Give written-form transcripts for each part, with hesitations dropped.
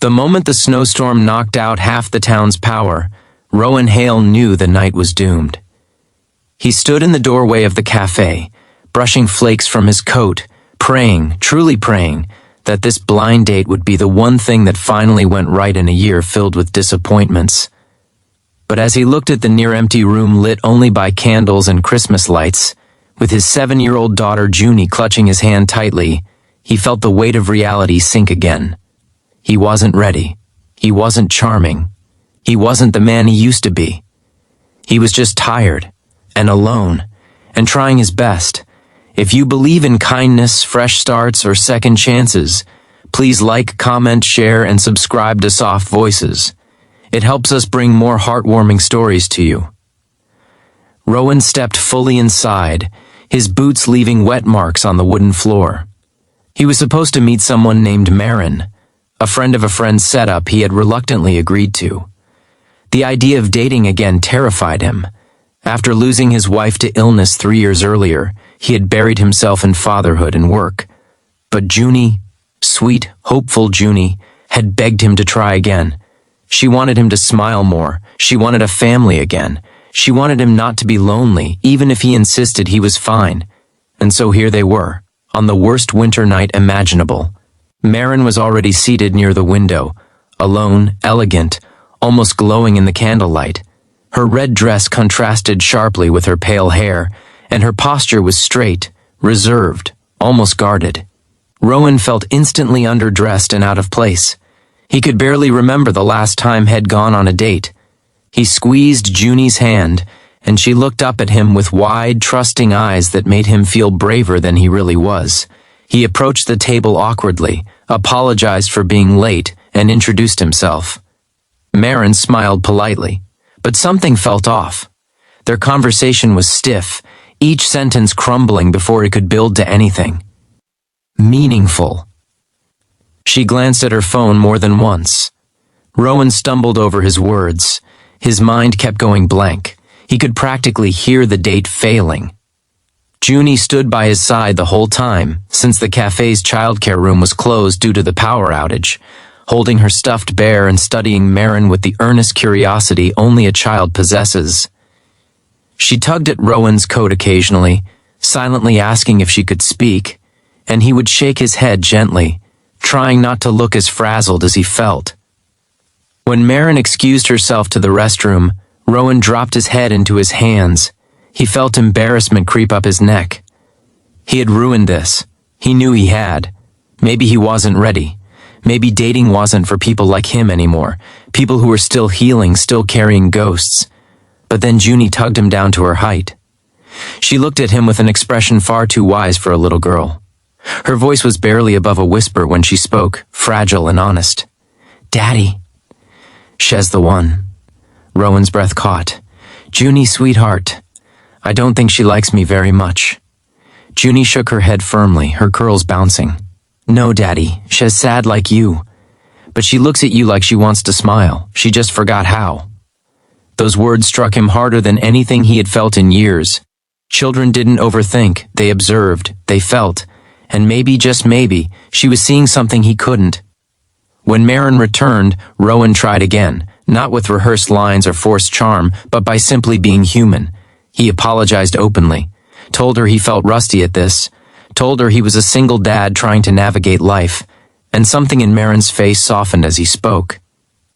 The moment the snowstorm knocked out half the town's power, Rowan Hale knew the night was doomed. He stood in the doorway of the café, brushing flakes from his coat, praying, truly praying, that this blind date would be the one thing that finally went right in a year filled with disappointments. But as he looked at the near-empty room lit only by candles and Christmas lights, with his 7-year-old daughter Junie clutching his hand tightly, he felt the weight of reality sink again. He wasn't ready. He wasn't charming. He wasn't the man he used to be. He was just tired, and alone, and trying his best. If you believe in kindness, fresh starts, or second chances, please like, comment, share, and subscribe to Soft Voices. It helps us bring more heartwarming stories to you. Rowan stepped fully inside, his boots leaving wet marks on the wooden floor. He was supposed to meet someone named Marin, a friend of a friend's setup he had reluctantly agreed to. The idea of dating again terrified him. After losing his wife to illness 3 years earlier, he had buried himself in fatherhood and work. But Junie, sweet, hopeful Junie, had begged him to try again. She wanted him to smile more. She wanted a family again. She wanted him not to be lonely, even if he insisted he was fine. And so here they were, on the worst winter night imaginable. Marin was already seated near the window, alone, elegant, almost glowing in the candlelight. Her red dress contrasted sharply with her pale hair, and her posture was straight, reserved, almost guarded. Rowan felt instantly underdressed and out of place. He could barely remember the last time he'd gone on a date. He squeezed Junie's hand, and she looked up at him with wide, trusting eyes that made him feel braver than he really was. He approached the table awkwardly, apologized for being late, and introduced himself. Marin smiled politely, but something felt off. Their conversation was stiff, each sentence crumbling before it could build to anything meaningful. She glanced at her phone more than once. Rowan stumbled over his words. His mind kept going blank. He could practically hear the date failing. Junie stood by his side the whole time, since the cafe's childcare room was closed due to the power outage, holding her stuffed bear and studying Marin with the earnest curiosity only a child possesses. She tugged at Rowan's coat occasionally, silently asking if she could speak, and he would shake his head gently, trying not to look as frazzled as he felt. When Marin excused herself to the restroom, Rowan dropped his head into his hands. He felt embarrassment creep up his neck. He had ruined this. He knew he had. Maybe he wasn't ready. Maybe dating wasn't for people like him anymore, people who were still healing, still carrying ghosts. But then Junie tugged him down to her height. She looked at him with an expression far too wise for a little girl. Her voice was barely above a whisper when she spoke, fragile and honest. "Daddy." "She's the one." Rowan's breath caught. "Junie, sweetheart. I don't think she likes me very much." Junie shook her head firmly, her curls bouncing. "No, Daddy, she's sad like you. But she looks at you like she wants to smile. She just forgot how." Those words struck him harder than anything he had felt in years. Children didn't overthink, they observed, they felt, and maybe, just maybe, she was seeing something he couldn't. When Marin returned, Rowan tried again, not with rehearsed lines or forced charm, but by simply being human. He apologized openly, told her he felt rusty at this, told her he was a single dad trying to navigate life, and something in Marin's face softened as he spoke.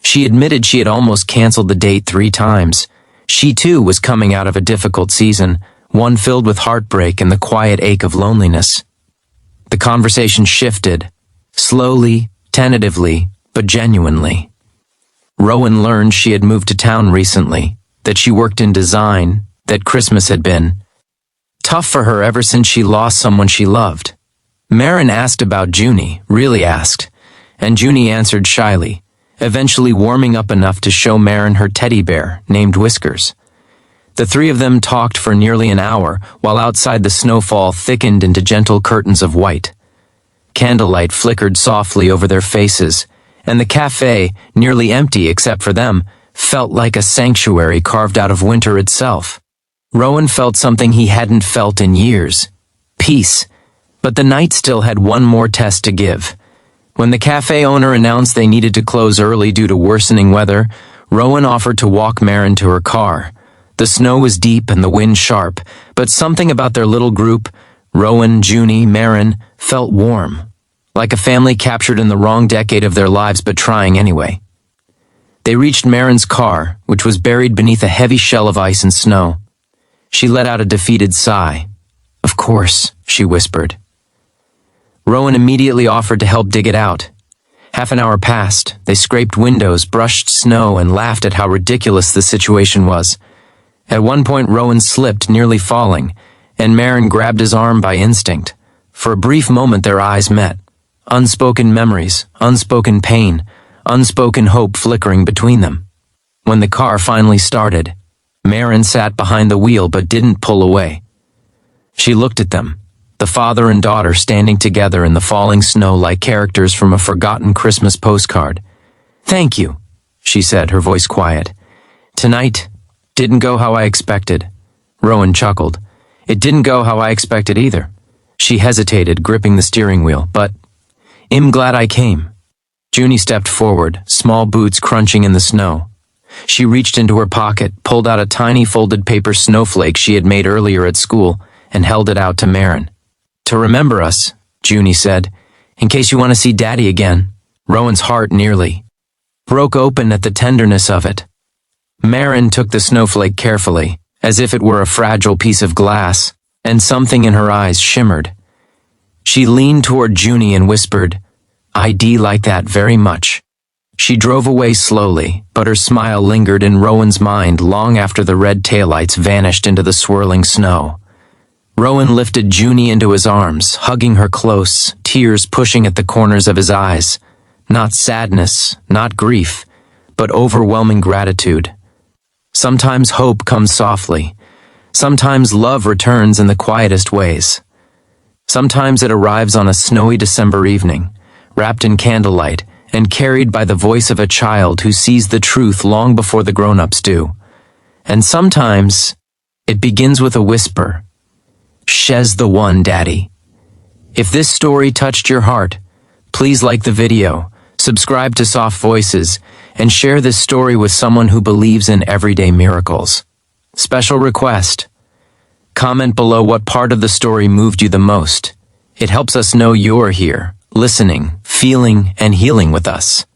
She admitted she had almost canceled the date 3 times. She too was coming out of a difficult season, one filled with heartbreak and the quiet ache of loneliness. The conversation shifted, slowly, tentatively, but genuinely. Rowan learned she had moved to town recently, that she worked in design, that Christmas had been tough for her ever since she lost someone she loved. Marin asked about Junie, really asked, and Junie answered shyly, eventually warming up enough to show Marin her teddy bear, named Whiskers. The 3 of them talked for nearly an hour, while outside the snowfall thickened into gentle curtains of white. Candlelight flickered softly over their faces, and the café, nearly empty except for them, felt like a sanctuary carved out of winter itself. Rowan felt something he hadn't felt in years. Peace. But the night still had one more test to give. When the cafe owner announced they needed to close early due to worsening weather, Rowan offered to walk Marin to her car. The snow was deep and the wind sharp, but something about their little group, Rowan, Junie, Marin, felt warm, like a family captured in the wrong decade of their lives but trying anyway. They reached Marin's car, which was buried beneath a heavy shell of ice and snow. She let out a defeated sigh. "Of course," she whispered. Rowan immediately offered to help dig it out. Half an hour passed. They scraped windows, brushed snow, and laughed at how ridiculous the situation was. At one point, Rowan slipped, nearly falling, and Marin grabbed his arm by instinct. For a brief moment, their eyes met. Unspoken memories, unspoken pain, unspoken hope flickering between them. When the car finally started, Marin sat behind the wheel but didn't pull away. She looked at them, the father and daughter standing together in the falling snow like characters from a forgotten Christmas postcard. "Thank you," she said, her voice quiet. "Tonight didn't go how I expected." Rowan chuckled. "It didn't go how I expected either." She hesitated, gripping the steering wheel, "But I'm glad I came." Junie stepped forward, small boots crunching in the snow. She reached into her pocket, pulled out a tiny folded paper snowflake she had made earlier at school, and held it out to Marin. "To remember us," Junie said, "in case you want to see Daddy again." Rowan's heart nearly broke open at the tenderness of it. Marin took the snowflake carefully, as if it were a fragile piece of glass, and something in her eyes shimmered. She leaned toward Junie and whispered, "I'd like that very much." She drove away slowly, but her smile lingered in Rowan's mind long after the red taillights vanished into the swirling snow. Rowan lifted Junie into his arms, hugging her close, tears pushing at the corners of his eyes. Not sadness, not grief, but overwhelming gratitude. Sometimes hope comes softly. Sometimes love returns in the quietest ways. Sometimes it arrives on a snowy December evening, wrapped in candlelight, and carried by the voice of a child who sees the truth long before the grown-ups do. And sometimes it begins with a whisper, "She's the one, Daddy." If this story touched your heart, please like the video, subscribe to Soft Voices, and share this story with someone who believes in everyday miracles. Special request: comment below what part of the story moved you the most. It helps us know you're here, listening, feeling, and healing with us.